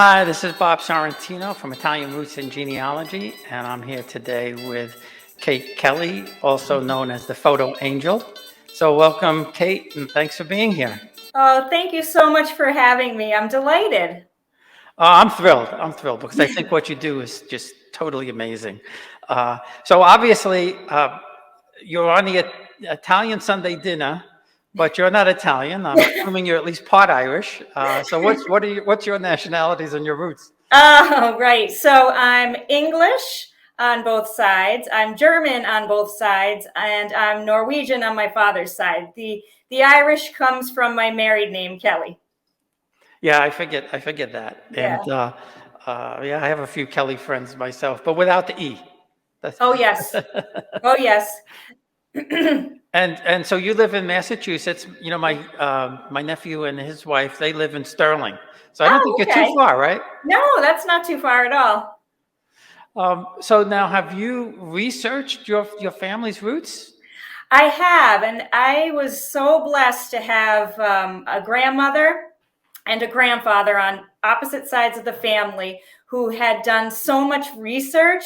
Hi, this is Bob Sorrentino from Italian Roots and Genealogy, and I'm here today with Kate Kelly, also known as the Photo Angel. So welcome, Kate, and thanks for being here. Oh, thank you so much for having me. I'm delighted. I'm thrilled. I'm thrilled because I think what you do is just totally amazing. So obviously, you're on the Italian Sunday dinner, but you're not Italian. I'm assuming you're at least part Irish. So what's your nationalities and your roots? Oh, right. So I'm English on both sides. I'm German on both sides, and I'm Norwegian on my father's side. The Irish comes from my married name, Kelly. Yeah, I forget that. Yeah. Yeah, I have a few Kelly friends myself, but without the E. That's, Oh, yes. Oh, yes. and so you live in Massachusetts. You know, my nephew and his wife, they live in Sterling. So I don't think Oh, you're too okay. far, right? No, that's not too far at all. So now have you researched your family's roots? I have, and I was so blessed to have a grandmother and a grandfather on opposite sides of the family who had done so much research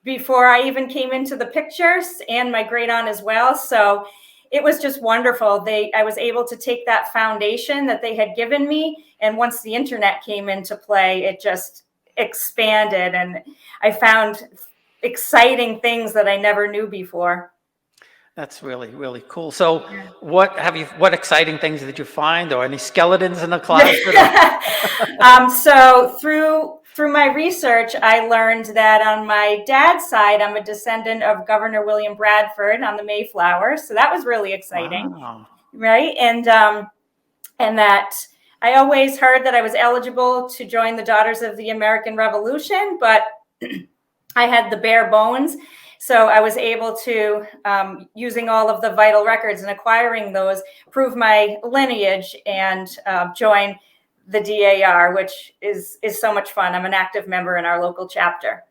before I even came into the pictures, and my great aunt as well. So it was just wonderful. I was able to take that foundation that they had given me, and once the internet came into play, it just expanded, and I found exciting things that I never knew before. That's really, really cool. So what exciting things did you find or any skeletons in the closet? So through my research, I learned that on my dad's side, I'm a descendant of Governor William Bradford on the Mayflower. So that was really exciting, Wow. right? And that I always heard that I was eligible to join the Daughters of the American Revolution, but I had the bare bones. So I was able to, using all of the vital records and acquiring those, prove my lineage and join the DAR, which is so much fun. I'm an active member in our local chapter.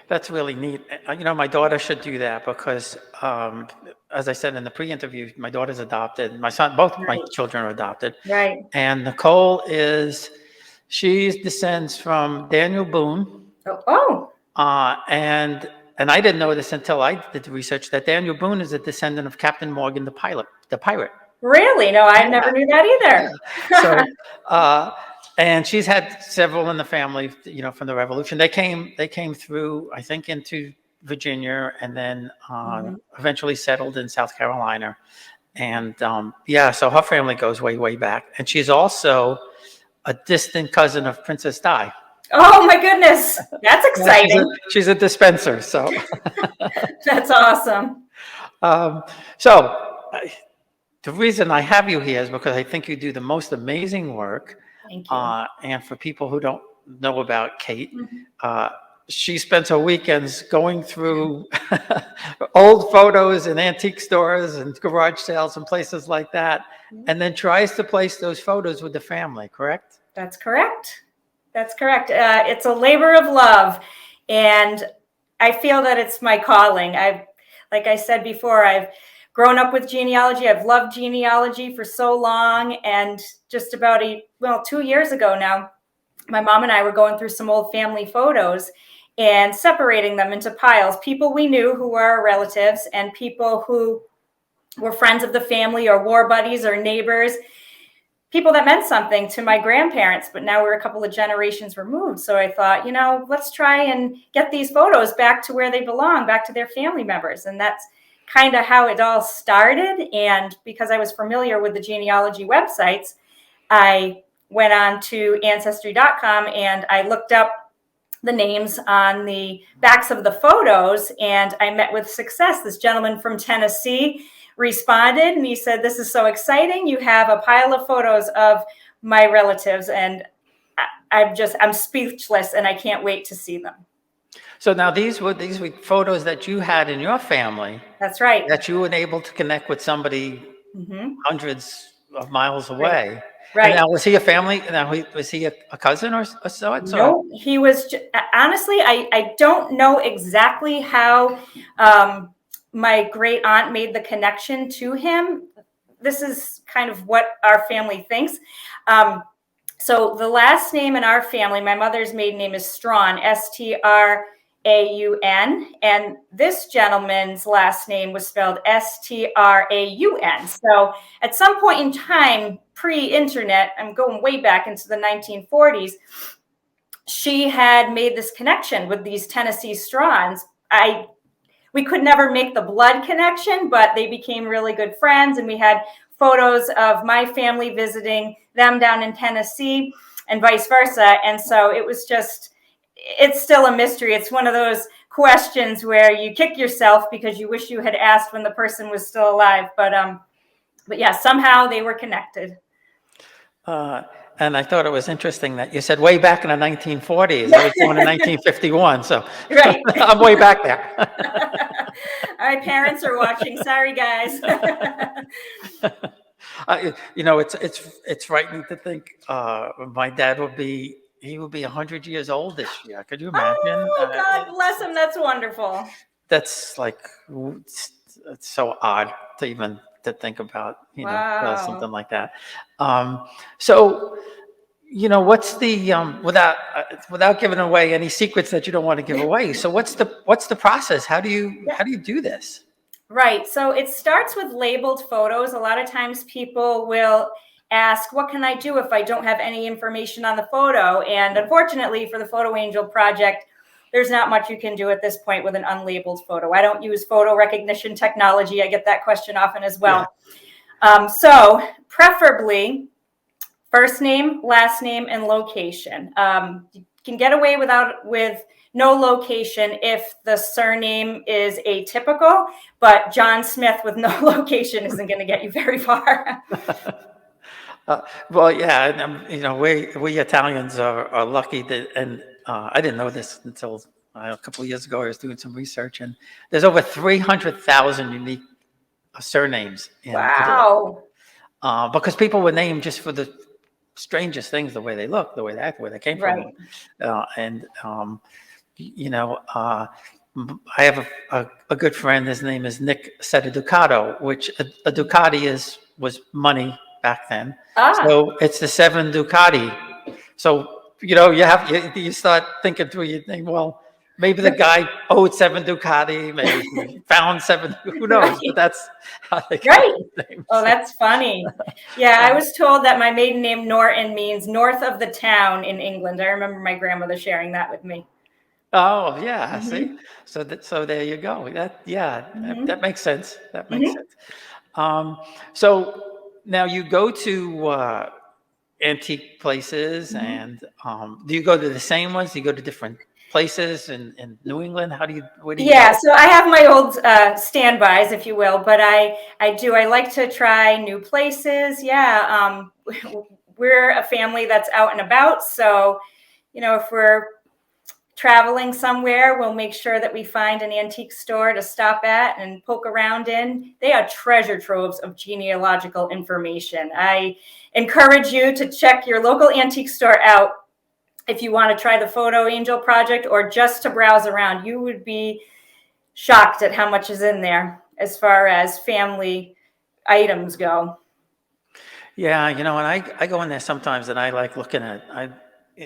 That's really neat. You know, my daughter should do that because, as I said in the pre-interview, my daughter's adopted. My son, both my Right, children are adopted. right. And Nicole she descends from Daniel Boone. Oh, oh, And I didn't know this until I did the research that Daniel Boone is a descendant of Captain Morgan, the pirate. really? No, I Yeah. never knew that Yeah. So, either. uh, and she's had several in the family, you know, from the Revolution. They came through, I think, into Virginia, and then Mhm. eventually settled in South Carolina. And yeah, so her family goes way, way back. And she's also a distant cousin of Princess Di. Oh my goodness, that's Yeah, exciting. she's a dispenser. So, That's awesome. um, so the reason I have you here is because I think you do the most amazing work. Thank you. And for people who don't know about Kate, Mhm. uh, she spends her weekends going through old photos in antique stores and garage sales and places like that, and then tries to place those photos with the family, correct? That's correct. That's correct. It's a labor of love, and I feel that it's my calling. Like I said before, I've grown up with genealogy. I've loved genealogy for so long, and just about 2 years ago now, my mom and I were going through some old family photos and separating them into piles. People we knew who were our relatives, and people who were friends of the family or war buddies or neighbors, people that meant something to my grandparents, but now we're a couple of generations removed. So I thought, let's try and get these photos back to where they belong, back to their family members. And that's kind of how it all started. And because I was familiar with the genealogy websites, I went on to ancestry.com and I looked up the names on the backs of the photos, and I met with success. This gentleman from Tennessee responded and he said, "This is so exciting. You have a pile of photos of my relatives." And I'm speechless and I can't wait to see them. So now these were photos that you had in your family That's right. that you were able to connect with somebody Mm-hmm. hundreds of miles Right. away. And Right. now was he a family? Now was he a cousin or so? Or No, he was honestly, I don't know exactly how my great aunt made the connection to him. This is kind of what our family thinks. Um, So the last name in our family, my mother's maiden name is Strawn, Straun, and this gentleman's last name was spelled Straun. So at some point in time, pre-internet, I'm going way back into the 1940s, she had made this connection with these Tennessee Strauns. We could never make the blood connection, but they became really good friends, and we had photos of my family visiting them down in Tennessee and vice versa. And so it was just, it's still a mystery. It's one of those questions where you kick yourself because you wish you had asked when the person was still alive. But yeah, somehow they were connected. And I thought it was interesting that you said way back in the 1940s. I was born in 1951, so Right. I'm way back there. All right, parents are watching. Sorry, guys. It's frightening to think my dad would be 100 years old this year. Could you imagine? Oh, God bless him. That's wonderful. That's like it's so odd to even to think about, Wow. something like that. So, what's the without giving away any secrets that you don't want to give away? So what's the process? How do you do this? Right. So it starts with labeled photos. A lot of times people will ask, what can I do if I don't have any information on the photo? And unfortunately for the Photo Angel project, there's not much you can do at this point with an unlabeled photo. I don't use photo recognition technology. I get that question often as well. Yeah. So preferably first name, last name, and location. You can get away with no location if the surname is atypical, but John Smith with no location isn't going to get you very far. Well, yeah, and, we Italians are lucky that, and I didn't know this until a couple of years ago. I was doing some research, and there's over 300,000 unique surnames in Italy. Because people were named just for the strangest things, the way they look, the way they act, where they came from. I have a good friend. His name is Nick Ducato, which a Ducati was money back then. So it's the 7 Ducati. So you start thinking through. You think, well, maybe the guy owed 7 Ducati, maybe he found 7. Who knows? Right. But that's how they got the name. Oh, that's funny. Yeah, I was told that my maiden name Norton means north of the town in England. I remember my grandmother sharing that with me. Oh, yeah. See, so there you go. That makes sense. That makes sense. So now you go to antique places, and do you go to the same ones? Do you go to different places in New England? Where do you go? So I have my old standbys, if you will, but I like to try new places. Yeah. We're a family that's out and about. So, if we're traveling somewhere, we'll make sure that we find an antique store to stop at and poke around in. They are treasure troves of genealogical information. I encourage you to check your local antique store out if you want to try the Photo Angel project or just to browse around. You would be shocked at how much is in there as far as family items go. Yeah, and I go in there sometimes, and I like looking at.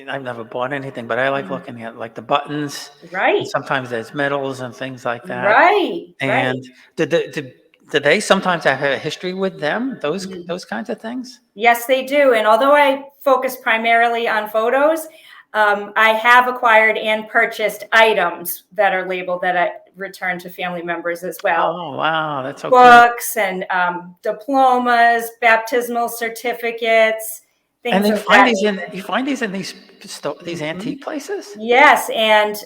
I've never bought anything, but I like looking at like the buttons. Right. And sometimes there's medals and things like that. Right. And do they sometimes have a history with them? Those kinds of things? Yes, they do. And although I focus primarily on photos, I have acquired and purchased items that are labeled that I return to family members as well. Oh, wow. That's so Books and diplomas, baptismal certificates. And you find these in these antique places? Yes, and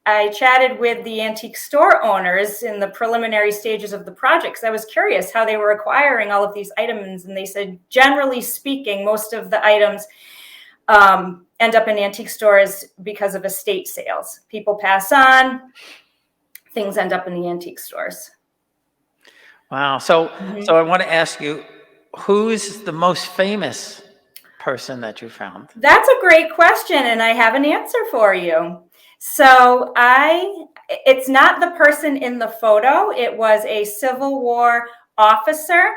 I chatted with the antique store owners in the preliminary stages of the project because I was curious how they were acquiring all of these items, and they said, generally speaking, most of the items end up in antique stores because of estate sales. People pass on, things end up in the antique stores. Wow. So I want to ask you, who's the most famous person that you found? That's a great question, and I have an answer for you. So it's not the person in the photo. It was a Civil War officer.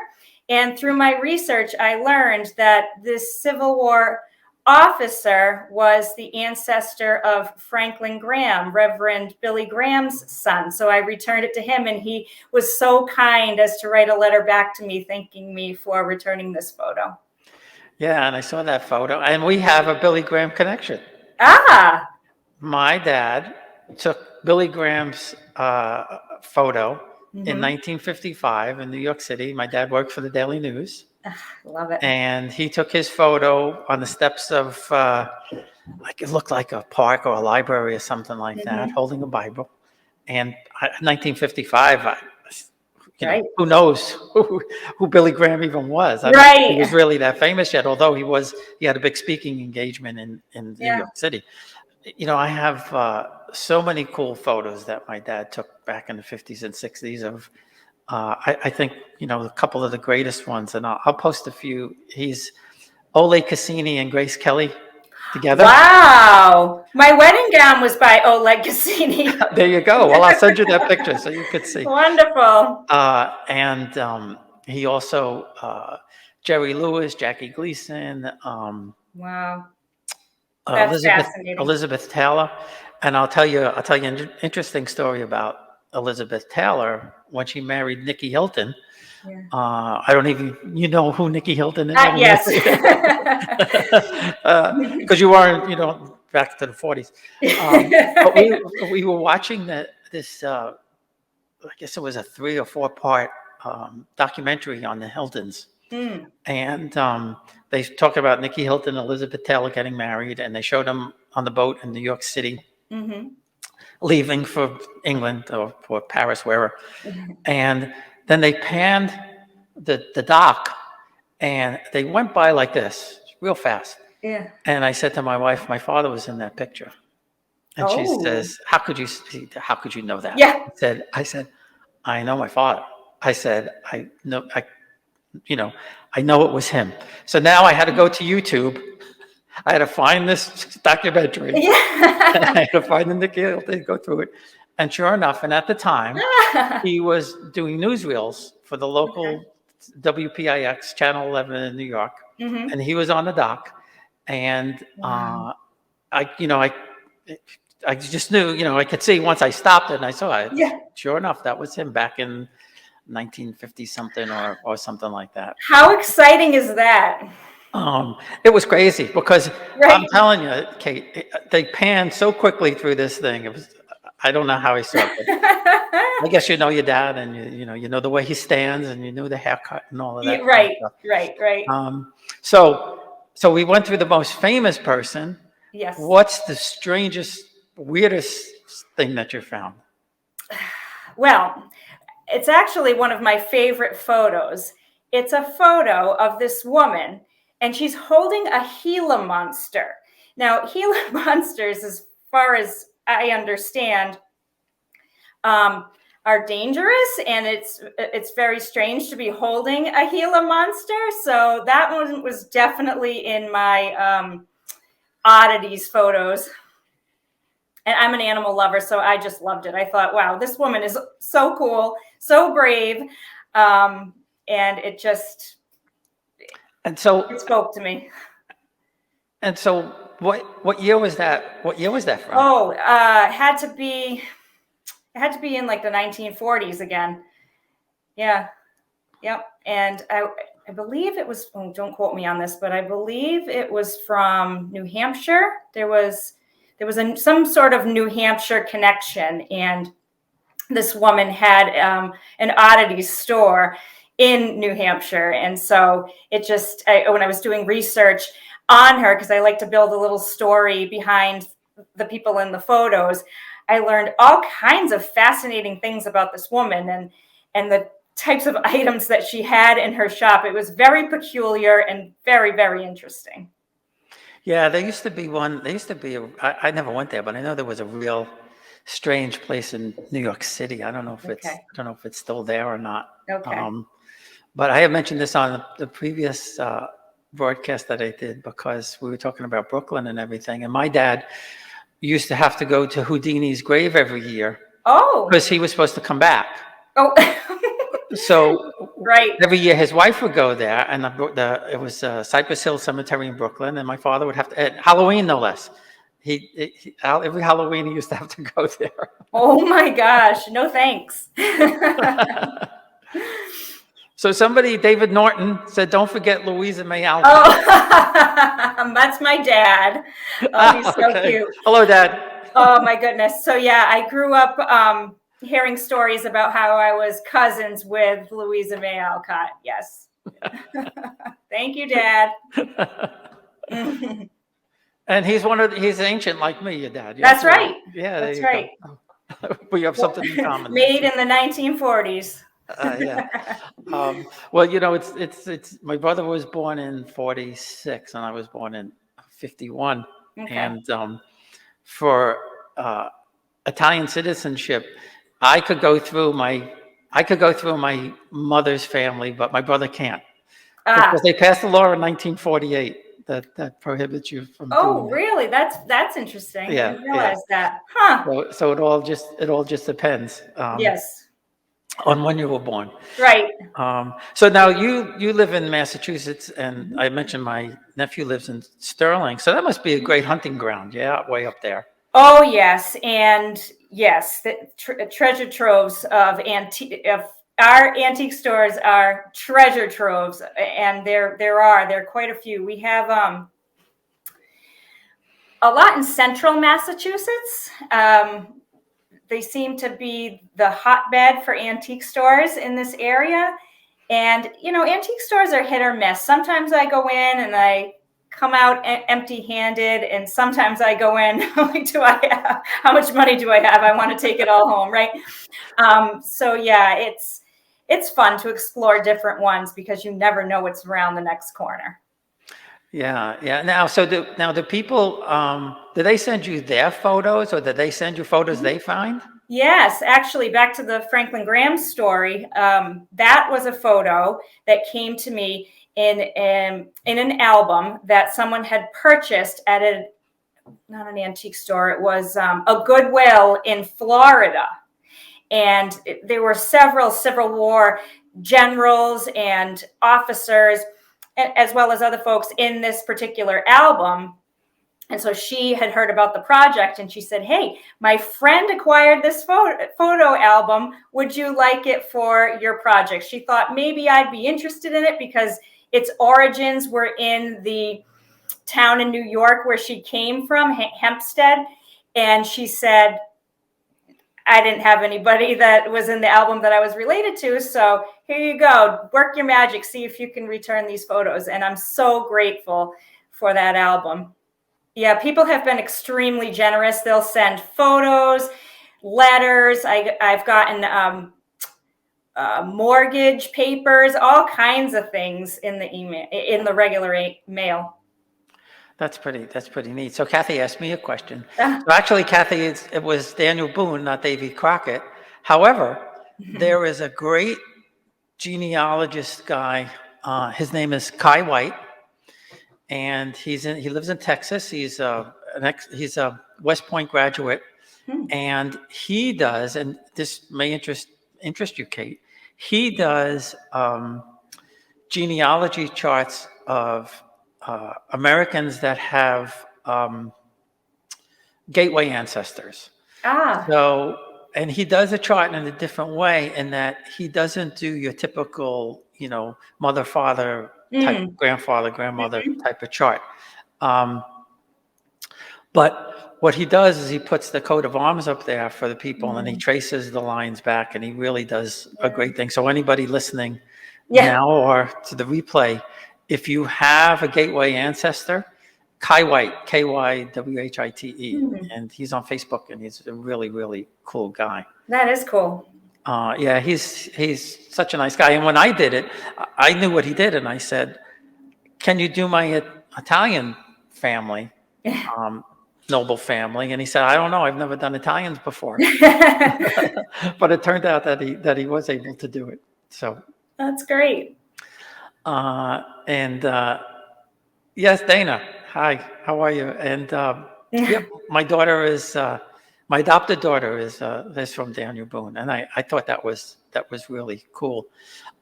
And through my research, I learned that this Civil War officer was the ancestor of Franklin Graham, Reverend Billy Graham's son. So I returned it to him, and he was so kind as to write a letter back to me thanking me for returning this photo. Yeah, and I saw that photo, and we have a Billy Graham connection. Ah, My dad took Billy Graham's photo in 1955 in New York City. My dad worked for the Daily News, love it. and he took his photo on the steps of, like it looked like a park or a library or something like that, holding a Bible. And 1955, Right. who knows who Billy Graham even was? I don't think he was Right. really that famous yet, although he had a big speaking engagement in New Yeah. York City. I have so many cool photos that my dad took back in the 50s and 60s of, I think, a couple of the greatest ones, and I'll post a few. He's Ole Cassini and Grace Kelly together. Wow. My wedding gown was by Oleg Cassini. There you go. Well, I'll send you that picture so you could see. Wonderful. And he also, Jerry Lewis, Jackie Gleason, Wow. That's fascinating. Elizabeth Taylor. And I'll tell you an interesting story about Elizabeth Taylor when she married Nicky Hilton. Yeah. I don't even, who Nicky Hilton is? Yes. Because you weren't, back to the 40s. But we were watching this, I guess it was a 3 or 4 part documentary on the Hiltons. And they talked about Nicky Hilton and Elizabeth Taylor getting married, and they showed them on the boat in New York City, leaving for England or for Paris, wherever. And then they panned the dock, and they went by like this, real fast. Yeah. And I said to my wife, my father was in that picture. And she says, how could you know that? Yeah. I said, I know my father. I said, I know it was him. So now I had to go to YouTube. I had to find this documentary. Yeah. I had to find the Nicky Hilton, go through it. And sure enough, and at the time, he was doing newsreels for the local WPIX, Channel 11 in New York. And he was on the dock. And I just knew, I could see once I stopped it and I saw it. Yeah. Sure enough, that was him back in 1950 something or something like that. How exciting is that? It was crazy because Right. I'm telling you, Kate, they panned so quickly through this thing. I don't know how he saw it. I guess you know your dad, and you know the way he stands, and you knew the haircut and all of that. Right, kind of right. So we went through the most famous person. Yes. What's the strangest, weirdest thing that you found? Well, it's actually one of my favorite photos. It's a photo of this woman, and she's holding a Gila monster. Now, Gila monsters, as far as I understand, are dangerous, and it's very strange to be holding a Gila monster. So that one was definitely in my oddities photos. And I'm an animal lover, so I just loved it. I thought, wow, this woman is so cool, so brave, and it spoke to me. And so, what year was that? What year was that from? Oh, it had to be in like the 1940s again. Yeah, yep. And I believe it was. Oh, don't quote me on this, but I believe it was from New Hampshire. There was some sort of New Hampshire connection, and this woman had an oddities store in New Hampshire. And so when I was doing research on her, because I like to build a little story behind the people in the photos, I learned all kinds of fascinating things about this woman and the types of items that she had in her shop. It was very peculiar and very, very interesting. Yeah, there used to be one. I never went there, but I know there was a real strange place in New York City. I don't know if it's still there or not. Okay. But I have mentioned this on the previous broadcast that I did because we were talking about Brooklyn and everything. And my dad used to have to go to Houdini's grave every year. Oh. Because he was supposed to come back. Oh. So Right. every year his wife would go there, and it was Cypress Hill Cemetery in Brooklyn, and my father would have to, at Halloween no less. Every Halloween he used to have to go there. Oh my gosh. No thanks. So somebody, David Norton, said, "Don't forget Louisa May Alcott." Oh, that's my dad. Oh, he's so Okay. cute. Hello, Dad. Oh my goodness. So yeah, I grew up hearing stories about how I was cousins with Louisa May Alcott. Yes. Thank you, Dad. And he's ancient like me, your dad. Yeah. That's right. Yeah, there That's you go. right. We have something in common there. Made in the 1940s. Yeah. Well, it's my brother was born in 46 and I was born in 51. Okay. And for Italian citizenship, I could go through my mother's family, but my brother can't because they passed a law in 1948 that prohibits you from Oh, doing that. really? That's interesting. I Yeah, didn't yeah. realize that. Huh. So it all just depends Yes. on when you were born. Right. So now you live in Massachusetts, and I mentioned my nephew lives in Sterling. So that must be a great hunting ground, yeah, way up there. Oh, yes. And yes, the treasure troves of our antique stores are treasure troves. And there are quite a few. We have a lot in central Massachusetts. They seem to be the hotbed for antique stores in this area. And, antique stores are hit or miss. Sometimes I go in and I come out empty-handed, and sometimes I go in, like, how much money do I have? I want to take it all home, right? So yeah, it's fun to explore different ones because you never know what's around the next corner. Yeah, yeah. Now, do people do they send you their photos, or do they send you photos they find? Yes, actually, back to the Franklin Graham story. That was a photo that came to me in an album that someone had purchased at not an antique store. It was a Goodwill in Florida, and there were several Civil War generals and officers, as well as other folks in this particular album. And so she had heard about the project and she said, "Hey, my friend acquired this photo album. Would you like it for your project?" She thought maybe I'd be interested in it because its origins were in the town in New York where she came from, Hempstead. And she said, I didn't have anybody that was in the album that I was related to. So here you go. Work your magic. See if you can return these photos. And I'm so grateful for that album. Yeah, people have been extremely generous. They'll send photos, letters. I've gotten mortgage papers, all kinds of things in the email, in the regular mail. That's pretty neat. So Kathy asked me a question. So actually, Kathy, it was Daniel Boone, not Davy Crockett. However, there is a great genealogist guy. His name is Kai White, and he lives in Texas. He's a West Point graduate, and he does, and this may interest you, Kate. He does genealogy charts of Americans that have gateway ancestors. So, and he does a chart in a different way in that he doesn't do your typical, mother, father type, grandfather, grandmother type of chart. But what he does is he puts the coat of arms up there for the people and he traces the lines back, and he really does a great thing. So anybody listening now or to the replay, if you have a gateway ancestor, Kai White, Kwhite, and he's on Facebook, and he's a really, really cool guy. That is cool. Yeah, he's such a nice guy. And when I did it, I knew what he did, and I said, "Can you do my Italian family, noble family?" And he said, "I don't know. I've never done Italians before." But it turned out that he was able to do it. So that's great. Yes, Dana. Hi, how are you? And yep, my daughter is My adopted daughter is from Daniel Boone, and I thought that was really cool.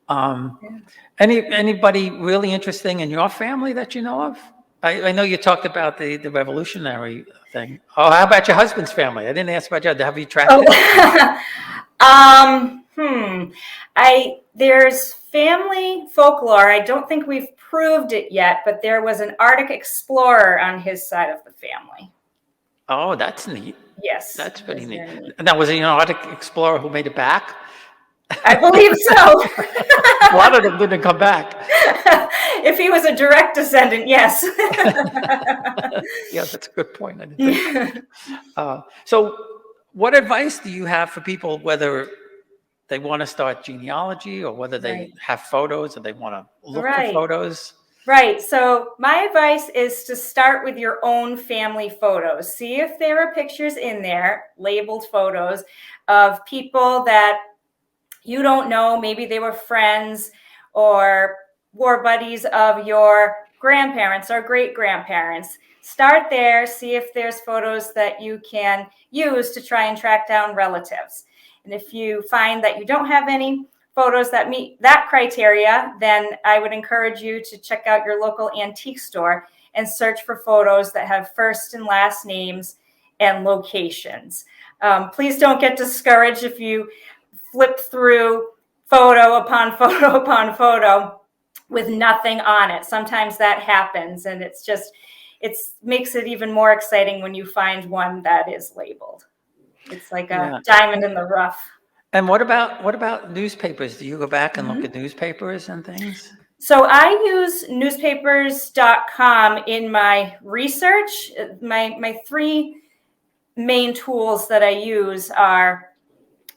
Um, Yeah. anybody really interesting in your family that you know of? I know you talked about the revolutionary thing. Oh, how about your husband's family? I didn't ask about you. Have you tracked it? Oh, there's family folklore. I don't think we've proved it yet, but there was an Arctic explorer on his side of the family. Oh, that's neat. Yes, That's it pretty was neat. very neat. Now, was it an Arctic explorer who made it back? I believe so. A lot of them didn't come back. If he was a direct descendant, yes. Yeah, that's a good point. I didn't think. So, what advice do you have for people, whether they want to start genealogy or whether they Right. have photos or they want to look for Right. photos? Right. So my advice is to start with your own family photos. See if there are pictures in there, labeled photos of people that you don't know. Maybe they were friends or war buddies of your grandparents or great grandparents. Start there, see if there's photos that you can use to try and track down relatives. And if you find that you don't have any photos that meet that criteria, then I would encourage you to check out your local antique store and search for photos that have first and last names and locations. Please don't get discouraged if you flip through photo upon photo upon photo with nothing on it. Sometimes that happens, and it makes it even more exciting when you find one that is labeled. It's like a diamond in the rough. And what about newspapers? Do you go back and look Mhm. at newspapers and things? So I use newspapers.com in my research. My three main tools that I use are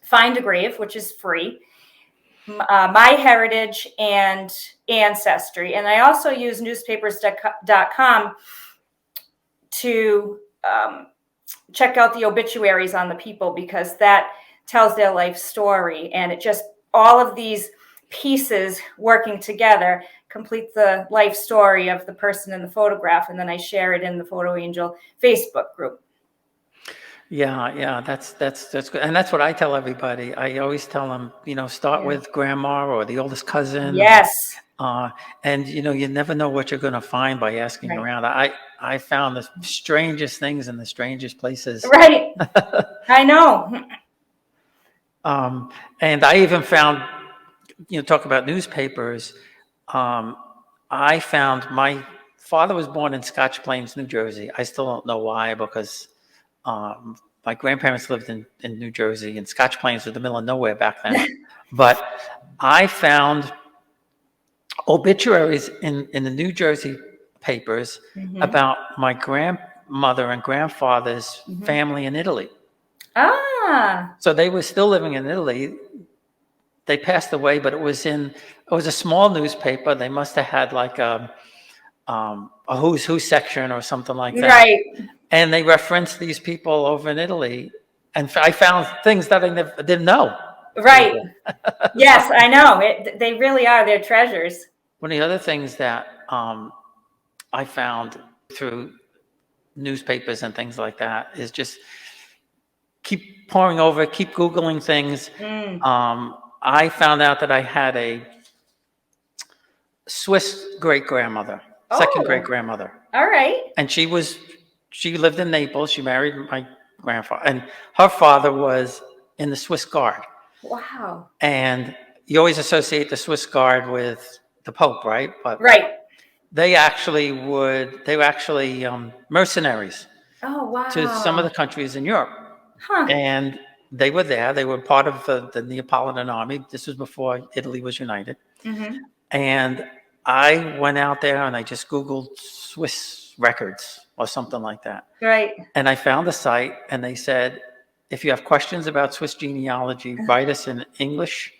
Find a Grave, which is free, My Heritage, and Ancestry. And I also use newspapers.com to check out the obituaries on the people, because that tells their life story. And it just, all of these pieces working together complete the life story of the person in the photograph. And then I share it in the Photo Angel Facebook group. Yeah, that's good, and that's what I tell everybody. I always tell them, start Yeah. with grandma or the oldest cousin, Yes. and you never know what you're going to find by asking Right. around. I found the strangest things in the strangest places. Right. I know. And I even found, talk about newspapers. Um, I found my father was born in Scotch Plains, New Jersey. I still don't know why, because my grandparents lived in New Jersey, and Scotch Plains was the middle of nowhere back then. But I found obituaries in the New Jersey papers about my grandmother and grandfather's family in Italy. Ah. So they were still living in Italy. They passed away, but it was a small newspaper. They must have had like a who's who section or something like that. Right. And they referenced these people over in Italy, and I found things that I didn't know. Right. Yes, I know. They really are. They're treasures. One of the other things that I found through newspapers and things like that is just keep poring over, keep Googling things. I found out that I had a Swiss great grandmother, second great grandmother. All right. And she lived in Naples. She married my grandfather, and her father was in the Swiss Guard. Wow. And you always associate the Swiss Guard with the Pope, right? But Right. they were actually mercenaries Oh, wow. to some of the countries in Europe. Huh. And they were there. They were part of the Neapolitan army. This was before Italy was united. And I went out there and I just Googled Swiss records or something like that. Right. And I found a site, and they said, if you have questions about Swiss genealogy, write us in English,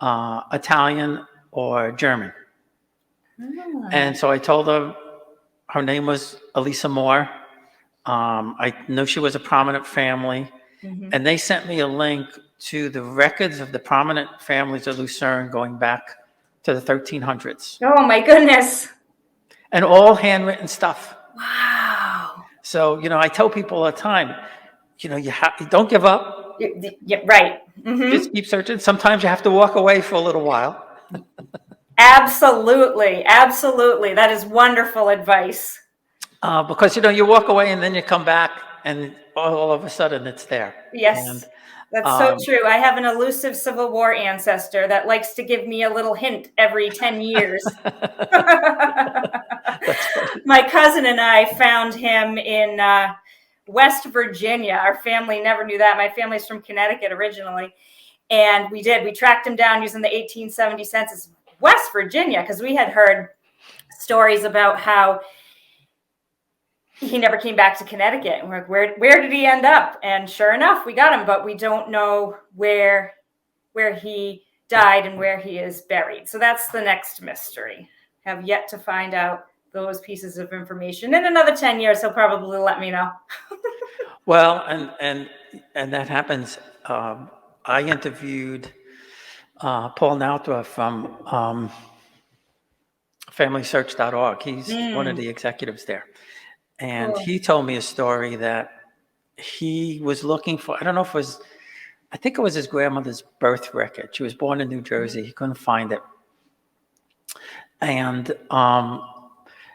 Italian, or German. And so I told her name was Elisa Moore. I know she was a prominent family. And they sent me a link to the records of the prominent families of Lucerne going back to the 1300s. Oh, my goodness. And all handwritten stuff. Wow. So, I tell people all the time, you don't give up. Yeah, right. Hmm. Just keep searching. Sometimes you have to walk away for a little while. Absolutely. Absolutely. That is wonderful advice. Because you walk away and then you come back and all of a sudden it's there. And Yes, that's so um, true. I have an elusive Civil War ancestor that likes to give me a little hint every 10 years. that's funny. My cousin and I found him in West Virginia. Our family never knew that. My family's from Connecticut originally. And we did. We tracked him down using the 1870 census. West Virginia, because we had heard stories about how he never came back to Connecticut. And we're like, where did he end up? And sure enough, we got him, but we don't know where he died and where he is buried. So that's the next mystery. Have yet to find out those pieces of information. In another 10 years, he'll probably let me know. Well, and that happens. I interviewed Paul Nautra from FamilySearch.org. He's one of the executives there. And Cool. he told me a story that he was looking for. I don't know if it was, I think it was his grandmother's birth record. She was born in New Jersey. He couldn't find it. And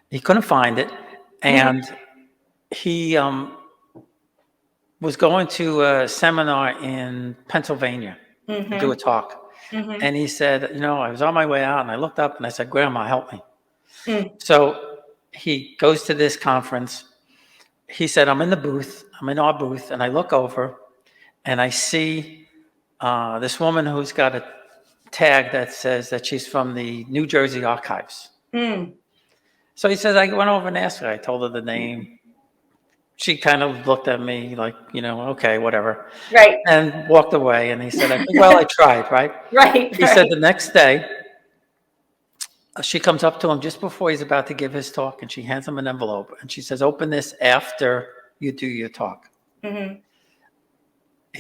he couldn't find it. And he was going to a seminar in Pennsylvania to do a talk. And he said, I was on my way out and I looked up and I said, Grandma, help me. So he goes to this conference. He said, I'm in our booth, and I look over and I see this woman who's got a tag that says that she's from the New Jersey Archives. So he says, I went over and asked her. I told her the name. She kind of looked at me like, okay, whatever. Right. And walked away. And he said, well, I tried, right? Right. He said the next day, she comes up to him just before he's about to give his talk, and she hands him an envelope. And she says, open this after you do your talk. He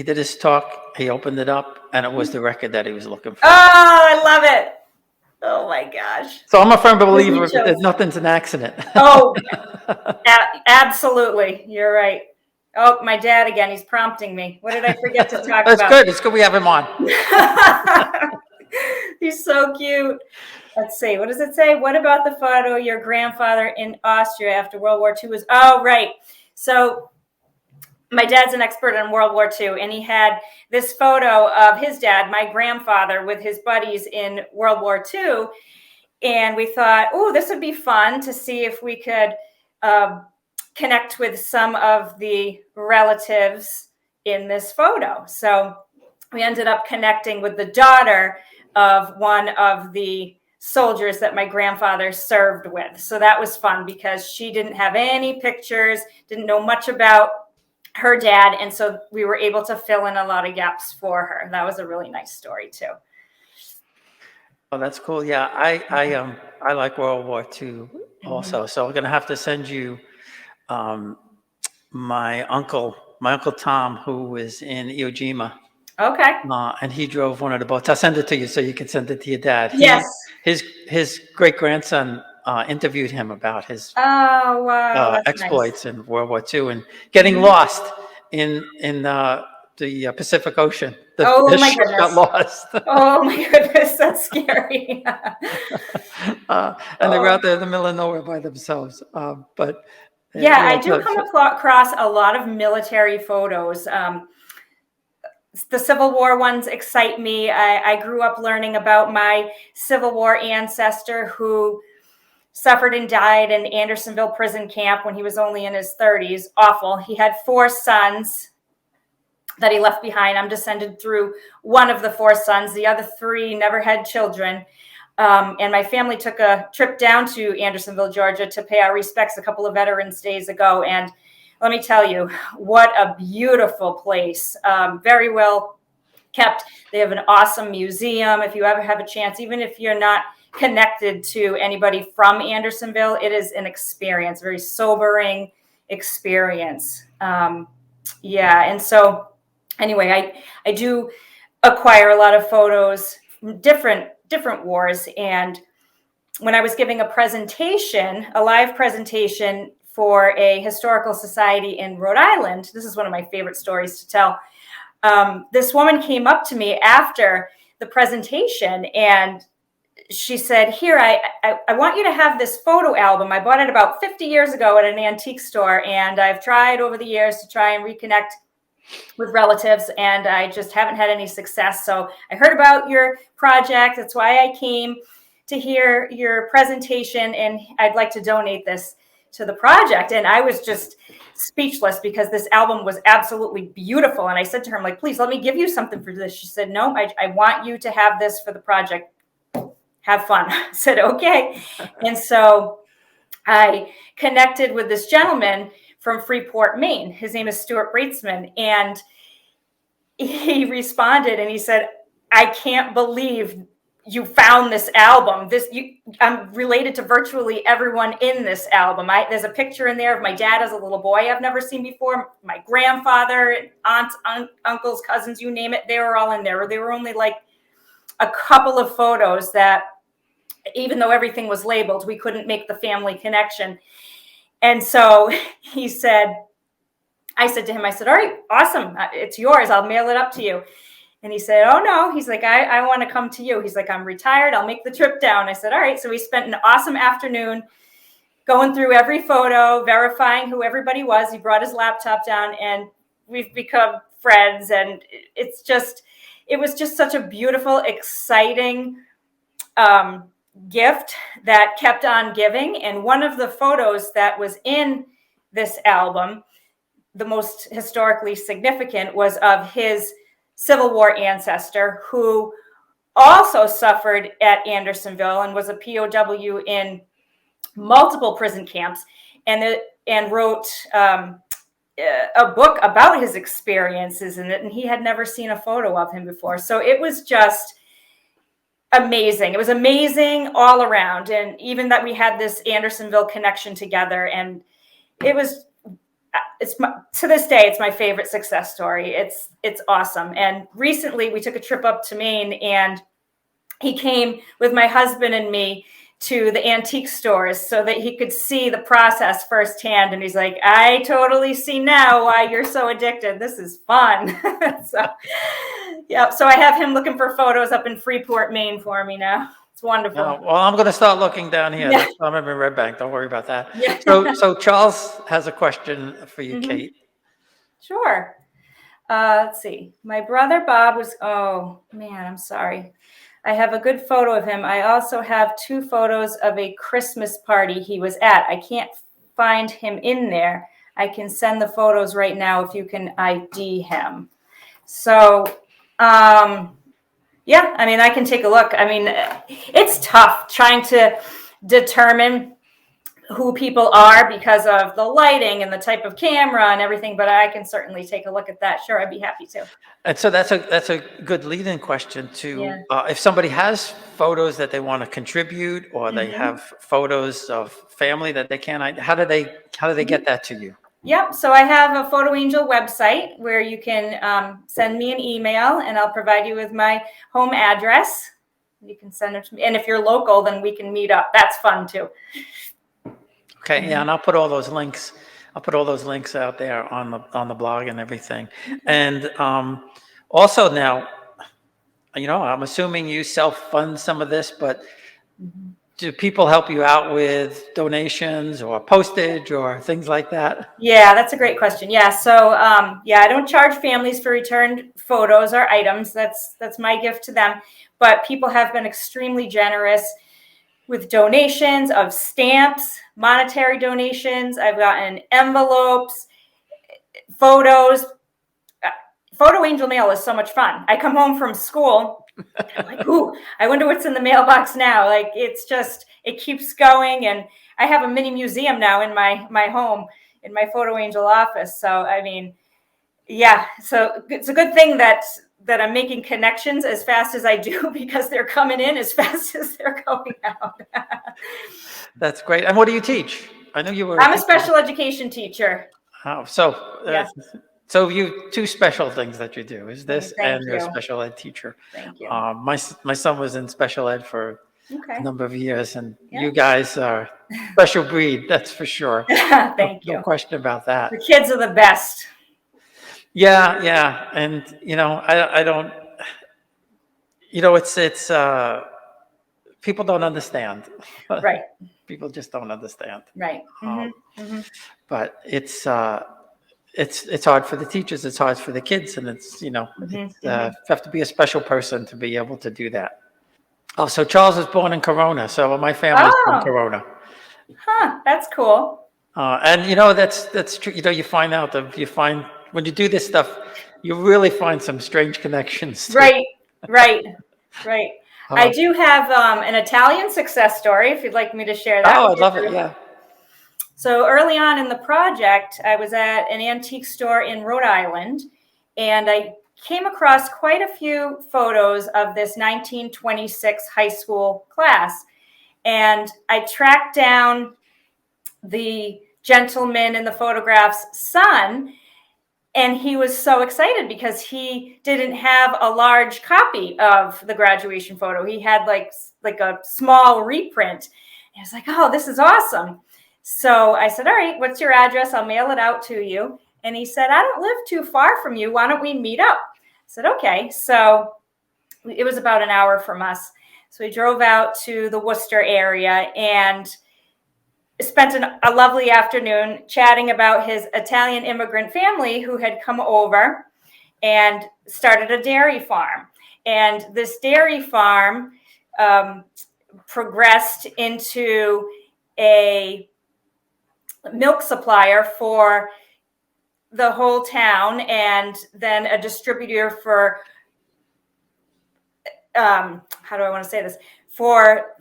did his talk. He opened it up, and it was the record that he was looking for. Oh, I love it. Oh, my gosh. So I'm a firm believer that nothing's an accident. Oh, absolutely. You're right. Oh, my dad again. He's prompting me. What did I forget to talk That's about? good. It's good we have him on. He's so cute. Let's see. What does it say? What about the photo your grandfather in Austria after World War II was? Oh, right. So my dad's an expert in World War II, and he had this photo of his dad, my grandfather, with his buddies in World War II. And we thought, oh, this would be fun to see if we could connect with some of the relatives in this photo. So we ended up connecting with the daughter of one of the soldiers that my grandfather served with. So that was fun because she didn't have any pictures, didn't know much about her dad. And so we were able to fill in a lot of gaps for her. That was a really nice story too. Oh, that's cool. Yeah, I like World War II also. So I'm going to have to send you my uncle Tom, who was in Iwo Jima. Okay. And he drove one of the boats. I'll send it to you so you can send it to your dad. Yes. His great grandson interviewed him about his exploits in World War II and getting lost in the Pacific Ocean. Oh my goodness! Got lost. Oh my goodness, that's scary. And they were out there in the middle of nowhere by themselves. But yeah, I do come across a lot of military photos. The Civil War ones excite me. I grew up learning about my Civil War ancestor who suffered and died in Andersonville prison camp when he was only in his 30s. Awful. He had 4 sons that he left behind. I'm descended through one of the 4 sons. The other 3 never had children. And my family took a trip down to Andersonville, Georgia to pay our respects a couple of Veterans Days ago. And let me tell you, what a beautiful place. Very well kept. They have an awesome museum. If you ever have a chance, even if you're not connected to anybody from Andersonville, it is an experience, very sobering experience. Yeah. And so anyway, I do acquire a lot of photos from different wars. And when I was giving a presentation, a live presentation for a historical society in Rhode Island. This is one of my favorite stories to tell. This woman came up to me after the presentation and she said, here, I want you to have this photo album. I bought it about 50 years ago at an antique store, and I've tried over the years to try and reconnect with relatives, and I just haven't had any success. So I heard about your project. That's why I came to hear your presentation, and I'd like to donate this to the project. And I was just speechless because this album was absolutely beautiful. And I said to her, I'm like, please let me give you something for this. She said, no, I want you to have this for the project. Have fun. I said, okay. And so I connected with this gentleman from Freeport, Maine. His name is Stuart Bratesman. And he responded and he said, I can't believe you found this album. I'm related to virtually everyone in this album. There's a picture in there of my dad as a little boy I've never seen before. My grandfather, aunts, uncles, cousins, you name it, they were all in there. There were only like a couple of photos that, even though everything was labeled, we couldn't make the family connection. And so I said to him, I said, all right, awesome. It's yours. I'll mail it up to you. And he said, oh, no. He's like, I want to come to you. He's like, I'm retired. I'll make the trip down. I said, all right. So we spent an awesome afternoon going through every photo, verifying who everybody was. He brought his laptop down and we've become friends. And it was just such a beautiful, exciting gift that kept on giving. And one of the photos that was in this album, the most historically significant, was of his Civil War ancestor who also suffered at Andersonville and was a POW in multiple prison camps and wrote a book about his experiences in it. And he had never seen a photo of him before. So it was just amazing. It was amazing all around. And even that we had this Andersonville connection together. And to this day, it's my favorite success story. It's awesome. And recently we took a trip up to Maine and he came with my husband and me to the antique stores so that he could see the process firsthand. And he's like, I totally see now why you're so addicted. This is fun. So I have him looking for photos up in Freeport, Maine for me now. It's wonderful. Oh, well, I'm going to start looking down here. Yeah. I'm in Red Bank. Don't worry about that. Yeah. So Charles has a question for you, Kate. Sure. Let's see. My brother Bob was, oh man, I'm sorry. I have a good photo of him. I also have 2 photos of a Christmas party he was at. I can't find him in there. I can send the photos right now if you can ID him. So, yeah, I mean, I can take a look. I mean, it's tough trying to determine who people are because of the lighting and the type of camera and everything, but I can certainly take a look at that. Sure, I'd be happy to. And so that's a good lead-in question to if somebody has photos that they want to contribute or they have photos of family that they can't, how do they get that to you? Yep. So I have a Photo Angel website where you can send me an email and I'll provide you with my home address. You can send it to me. And if you're local, then we can meet up. That's fun too. Okay. Yeah. And I'll put all those links. Out there on the blog and everything. And also now, I'm assuming you self-fund some of this, but do people help you out with donations or postage or things like that? Yeah, that's a great question. Yeah. So, I don't charge families for returned photos or items. That's my gift to them. But people have been extremely generous with donations of stamps, monetary donations. I've gotten envelopes, photos. Photo Angel mail is so much fun. I come home from school, I'm like, ooh, I wonder what's in the mailbox now. Like, it keeps going. And I have a mini museum now in my home, in my Photo Angel office. So, I mean, yeah, so it's a good thing that I'm making connections as fast as I do because they're coming in as fast as they're going out. That's great. And what do you teach? I know you were. I'm a special education teacher. Oh, so you 2 special things that you do is this, and you're a special ed teacher. Thank you. My son was in special ed for a Okay. number of years, and Yeah. you guys are special breed, that's for sure. No, Thank no you. question about The that. kids are the best. Yeah, yeah, and I don't, it's people don't understand. Right. People just don't understand. Right. Um, Hmm. but it's hard for the teachers, it's hard for the kids, and Hmm. you have to be a special person to be able to do that. Oh, so Charles was born in Corona, so my family's from Oh, Corona. huh. That's cool. And that's true. You find out that you find when you do this stuff, you really find some strange connections too. Right. Right. Right. I Uh, do have an Italian success story if you'd like me to share that oh, with I your love it. group. Yeah. So early on in the project, I was at an antique store in Rhode Island, and I came across quite a few photos of this 1926 high school class. And I tracked down the gentleman in the photograph's son, and he was so excited because he didn't have a large copy of the graduation photo. He had like a small reprint. And I was like, oh, this is awesome. So I said, all right, what's your address? I'll mail it out to you. And he said, I don't live too far from you. Why don't we meet up? I said, okay. So it was about an hour from us. So we drove out to the Worcester area and spent a lovely afternoon chatting about his Italian immigrant family who had come over and started a dairy farm. And this dairy farm progressed into a milk supplier for the whole town, and then a distributor for how do I want to say this, for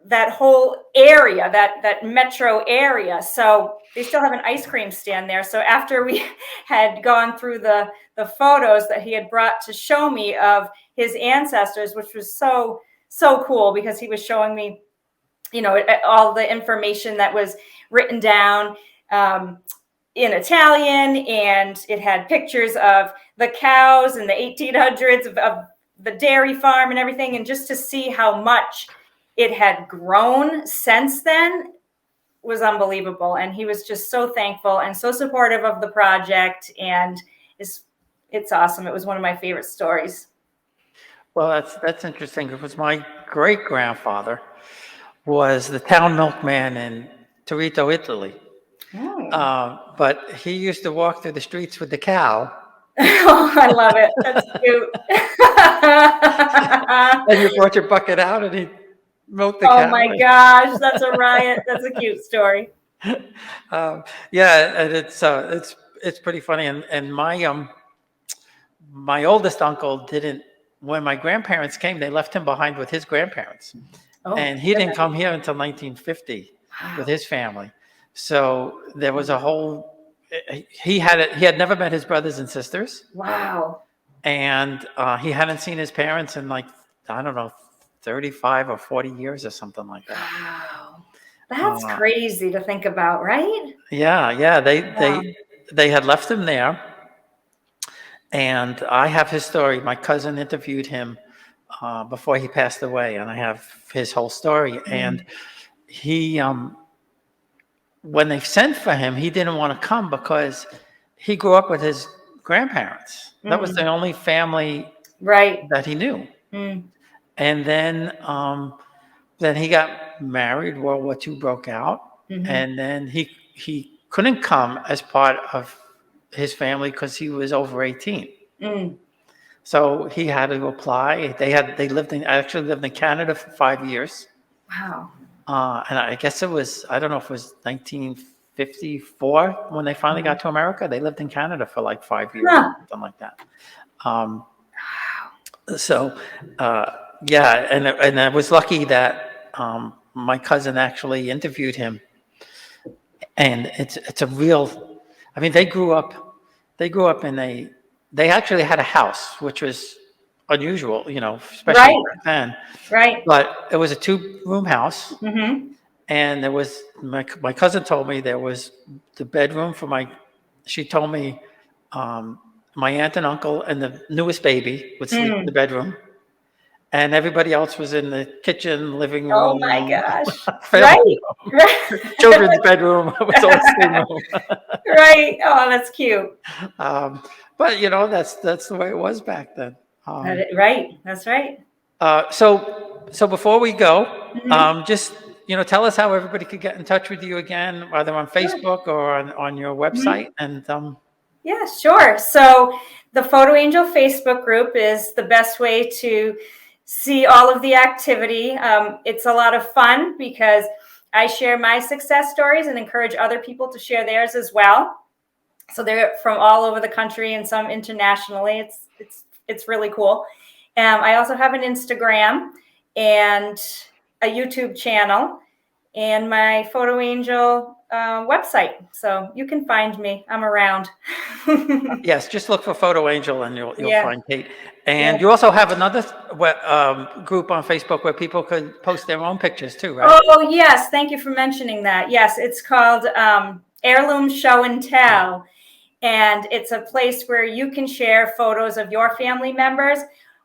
that whole area, that metro area. So they still have an ice cream stand there. So after we had gone through the photos that he had brought to show me of his ancestors, which was so cool, because he was showing me, all the information that was written down in Italian, and it had pictures of the cows in the 1800s of the dairy farm and everything. And just to see how much it had grown since then was unbelievable. And he was just so thankful and so supportive of the project. And it's awesome. It was one of my favorite stories. Well, that's interesting because my great grandfather was the town milkman in Torito, Italy. Oh. But he used to walk through the streets with the cow, Oh, I love it. That's cute. and you brought your bucket out, and he milked the Oh cow. my gosh, that's a riot. That's a cute story. Yeah, and it's pretty funny. And my oldest uncle didn't. When my grandparents came, they left him behind with his grandparents, Oh, and he didn't goodness. come here until 1950 with Wow. his family. So there was a whole. He had never met his brothers and sisters, Wow. and he hadn't seen his parents in like, I don't know, 35 or 40 years or something like that. Wow. That's Uh, crazy to think about, right? yeah, Wow. they had left him there. And I have his story. My cousin interviewed him before he passed away, and I have his whole story. And he, when they sent for him, he didn't want to come because he grew up with his grandparents. That was the only family Right. that he knew. Mm. And then he got married. World War II broke out, Mhm. and then he couldn't come as part of his family because he was over 18. Mm. So he had to apply. They actually lived in Canada for 5 years. Wow. And I guess I don't know if it was 1954 when they finally got to America. They lived in Canada for like 5 years, Huh. something like that. So, yeah, and I was lucky that my cousin actually interviewed him. And it's a real, I mean, they grew up they actually had a house, which was unusual, especially Right. back then. Right. But it was a 2-room house, Mm-hmm. and there was my cousin told me there was the bedroom for she told me my aunt and uncle and the newest baby would sleep in the bedroom, and everybody else was in the kitchen, living Oh room, my gosh. family Right. room, children's bedroom. It was all the same room. Right. Oh, that's cute. But that's the way it was back then. Right. That's right. So before we go, Mhm. just tell us how everybody could get in touch with you again, either on Sure. Facebook or on your Mhm. website. And Yeah, sure. So the Photo Angel Facebook group is the best way to see all of the activity. It's a lot of fun because I share my success stories and encourage other people to share theirs as well. So they're from all over the country and some internationally. It's really cool. I also have an Instagram and a YouTube channel and my Photo Angel website. So you can find me. I'm around. yes, just look for Photo Angel and you'll Yeah. find Kate. Yeah. And you also have another group on Facebook where people can post their own pictures too, right? Oh, yes. Thank you for mentioning that. Yes, it's called Heirloom Show and Tell. And it's a place where you can share photos of your family members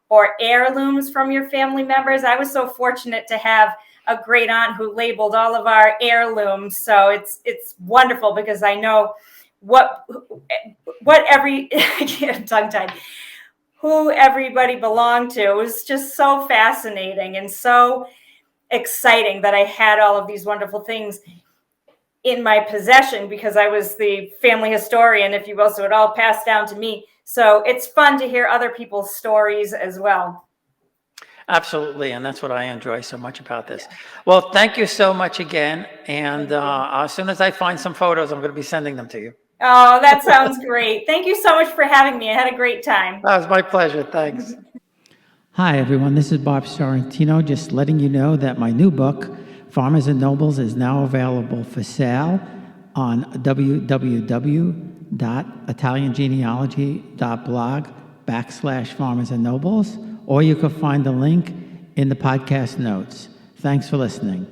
or heirlooms from your family members. I was so fortunate to have a great aunt who labeled all of our heirlooms. So it's wonderful because I know what every I can't tongue-tied who everybody belonged to. It was just so fascinating and so exciting that I had all of these wonderful things in my possession because I was the family historian, if you will. So it all passed down to me. So it's fun to hear other people's stories as well. Absolutely, and that's what I enjoy so much about this. Well, thank you so much again. And as soon as I find some photos, I'm going to be sending them to you. Oh, that sounds great. Thank you so much for having me. I had a great time. That was my pleasure. Thanks. Hi, everyone. This is Bob Sorrentino, just letting you know that my new book, Farmers and Nobles, is now available for sale on www.italiangenealogy.blog/Farmers and Nobles, or you can find the link in the podcast notes. Thanks for listening.